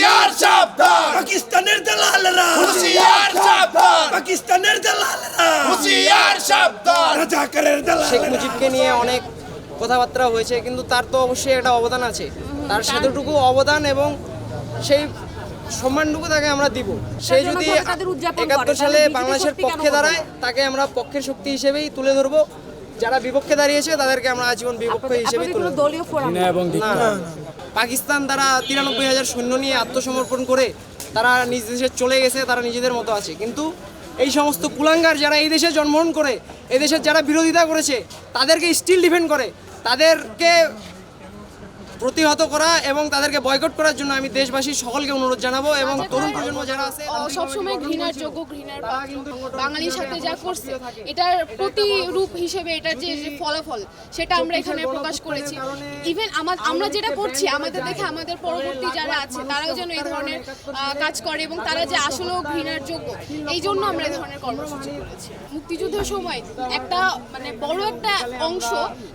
হুঁশিয়ার সাবধান, পাকিস্তানের দালালেরা হুঁশিয়ার সাবধান, পাকিস্তানের দালালেরা হুঁশিয়ার সাবধান। রাজাকারের শেখ দালালেরা মুজিবকে নিয়ে অনেক কথাবার্তা হয়েছে, কিন্তু তার তো অবশ্যই একটা অবদান আছে। তার সেতটুকু অবদান এবং সেই সম্মানটুকু তাকে আমরা দিব। সে যদি ৭১ সালে বাংলাদেশের পক্ষে দাঁড়ায়, তাকে আমরা পক্ষের শক্তি হিসেবেই তুলে ধরবো। যারা বিপক্ষে দাঁড়িয়েছে তাদেরকে আমরা আজীবন বিপক্ষ হিসেবেই তুলে ধরবো। দলীয় ফোরাম না, পাকিস্তান তারা 93,000 সৈন্য নিয়ে আত্মসমর্পণ করে তারা নিজ দেশে চলে গেছে, তারা নিজেদের মতো আছে। কিন্তু এই সমস্ত কুলাঙ্গার যারা এই দেশে জন্মগ্রহণ করে, এই দেশের যারা বিরোধিতা করেছে, তাদেরকে স্টিল ডিফেন্ড করে, তাদেরকে প্রতিহত করা এবং তাদেরকে বয়কট করার জন্য আমি দেশবাসীর সকলকে অনুরোধ জানাবো। এবং তরুণ প্রজন্ম যারা আছে সবসময় ঘৃণার যোগ্য, ঘৃণার বাঙালির সাথে যা করছে এটার প্রতিরূপ হিসেবে এটার যে ফলাফল সেটা আমরা এখানে প্রকাশ করেছি। ইভেন আমরা যেটা করছি আমাদের দেখে আমাদের পরবর্তী যারা আছে তারাও যেন এই ধরনের কাজ করে এবং তারা যে আসলেও ঘৃণার যোগ্য, এই জন্য আমরা এই ধরনের কর্মসূচি করেছি। মুক্তিযুদ্ধের সময় একটা মানে বড় একটা অংশ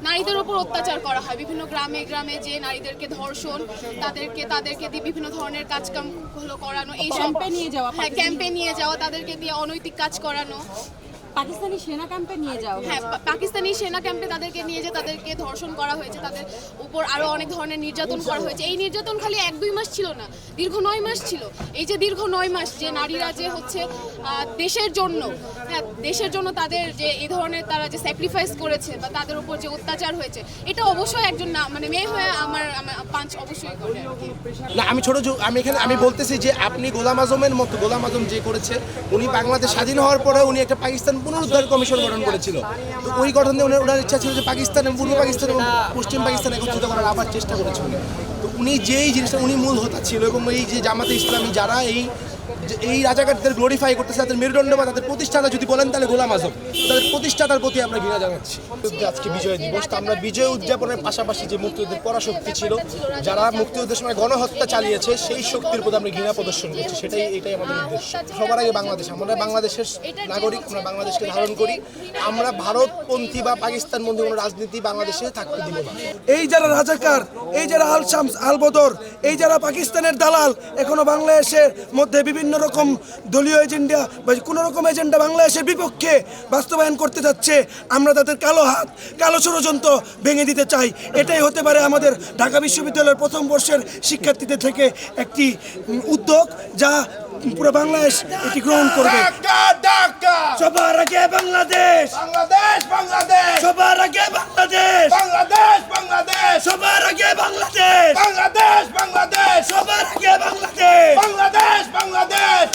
নারীদের উপর অত্যাচার করা হয়, বিভিন্ন গ্রামে গ্রামে যে নারীদেরকে ধর্ষণ, তাদেরকে দিয়ে বিভিন্ন ধরনের কাজকাম করানো, এই ক্যাম্পে নিয়ে যাওয়া, হ্যাঁ ক্যাম্পে নিয়ে যাওয়া, তাদেরকে দিয়ে অনৈতিক কাজ করানো। পাকিস্তানি সেনা ক্যাম্পে নিয়ে যাওয়া, হ্যাঁ পাকিস্তানি সেনা ক্যাম্পে তাদেরকে নিয়ে যে তাদেরকে ধর্ষণ করা হয়েছে, তাদের উপর আরো অনেক ধরনের নির্যাতন করা হয়েছে। এই নির্যাতন খালি 1-2 মাস ছিল না, দীর্ঘ 9 মাস ছিল। এই যে দীর্ঘ 9 মাস যে নারীরা যে হচ্ছে দেশের জন্য, হ্যাঁ দেশের জন্য তাদের যে এই ধরনের তারা যে স্যাক্রিফাইস করেছে বা তাদের উপর যে অত্যাচার হয়েছে, এটা অবশ্যই একজন না মানে মেয়ে হয়ে আমার পাঁচ অবশ্যই করে। না আমি বলতেছি যে আপনি গোলাম আজমের মতো, গোলাম আজম যে করেছে, উনি বাংলাদেশ স্বাধীন হওয়ার পরে উনি একটা পাকিস্তান পুনরুদ্ধার কমিশন গঠন করেছিল। তো ওই গঠন দিয়ে ওনার ইচ্ছা ছিল যে পাকিস্তান এবং পূর্ব পাকিস্তান এবং পশ্চিম পাকিস্তান একত্রিত করার আবার চেষ্টা করেছিল। তো উনি যেই জিনিসটা উনি মূল হোতা ছিল এবং এই যে জামাতে ইসলামী যারা এই রাজাকারদের গ্লোরিফাই করতেছে, তাদের মেরুদণ্ড বা তাদের প্রতিষ্ঠাতা যদি বলেন তাহলে গোলাম আজম, তাদের প্রতিষ্ঠাতার প্রতি আমরা ঘৃণা জানাচ্ছি। আজকে বিজয় দিবস, তো আমরা বিজয় উদযাপনের পাশাপাশি যে মুক্তিযুদ্ধের পরাশক্তি ছিল, যারা মুক্তিযুদ্ধের সময় গণহত্যা চালিয়েছে, সেই শক্তির প্রতি আমরা ঘৃণা প্রদর্শন করছি। এটাই আমাদের উদ্দেশ্য। সবার আগে বাংলাদেশ, আমরা বাংলাদেশের নাগরিক, আমরা বাংলাদেশকে ধারণ করি। আমরা ভারতপন্থী বা পাকিস্তানপন্থী কোনো রাজনীতি বাংলাদেশে থাকতে দিব না। এই যারা রাজাকার, এই যারা আল শামস আল বদর, এই যারা পাকিস্তানের দালাল, এখনো বাংলাদেশের মধ্যে বিভিন্ন রকম দলীয় এজেন্ডা বা কোনো রকম এজেন্ডা বাংলাদেশের বিপক্ষে বাস্তবায়ন করতে যাচ্ছে, আমরা তাদের কালো হাত, কালো ষড়যন্ত্র ভেঙে দিতে চাই। এটাই হতে পারে আমাদের ঢাকা বিশ্ববিদ্যালয়ের প্রথম বর্ষের শিক্ষার্থীদের থেকে একটি উদ্যোগ, যা পুরো বাংলাদেশ এটি গ্রহণ করবে। সবার আগে বাংলাদেশ, বাংলাদেশ, সবার আগে বাংলাদেশ, বাংলাদেশ, সবার আগে বাংলাদেশ, বাংলাদেশ, সবার আগে বাংলাদেশ। বাংলাদেশ।